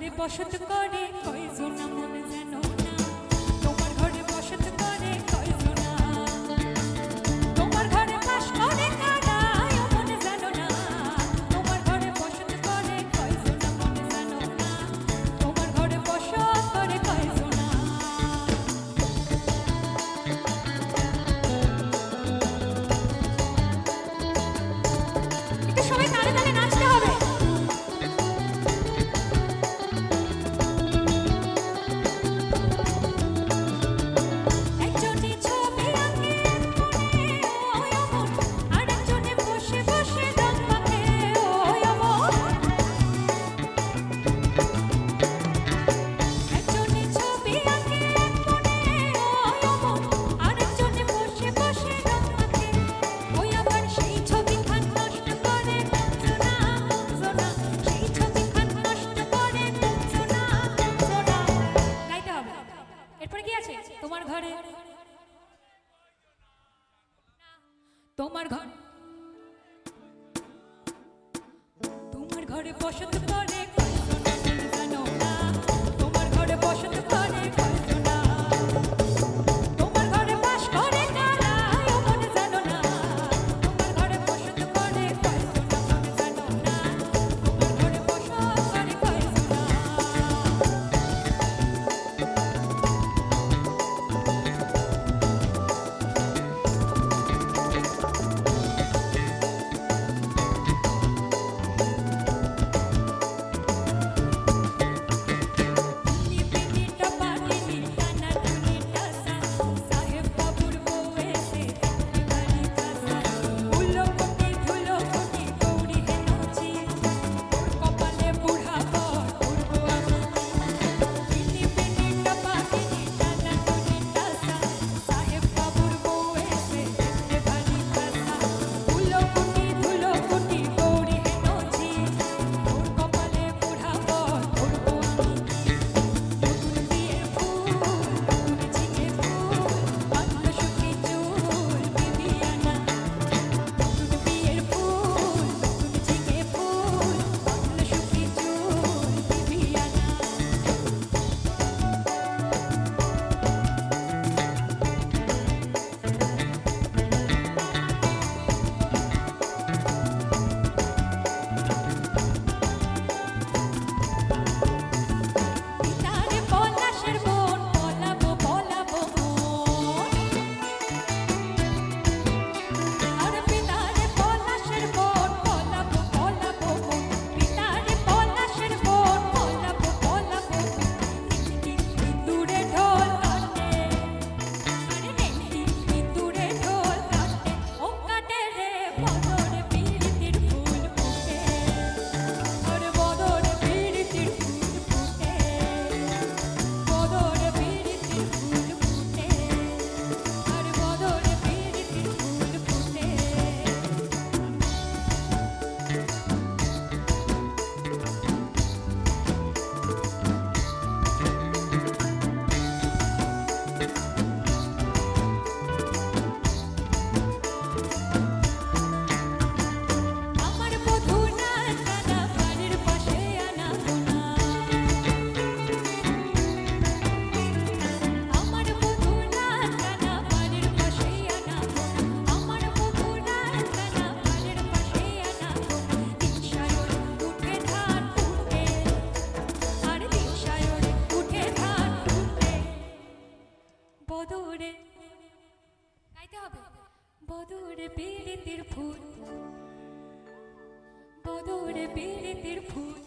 ঘরে বসত করে কয়জন মনে জানো না, তোমার ঘরে বসত করে কয়জন, তোমার ঘরে বাস করে কারা মনে জানো না, তোমার ঘরে বসত করে কয়জন মনে জানো না, তোমার ঘরে বসত করে কয়জন। একটু সবাই তালে তালে নাচতে হবে। তোমার ঘরে তোমার ঘর তোমার ঘরে বসত করে জানো না, তোমার ঘরে বসত করে না, তোমার ঘরে বাস করে কারা মনে জানো না, তোমার ঘরে বসত করে জানো না, তোমার ঘরে বসত করে বদরে গাইতে হবে, বদরে পীড়িতের ফুল, বদরে পীড়িতের ফুল।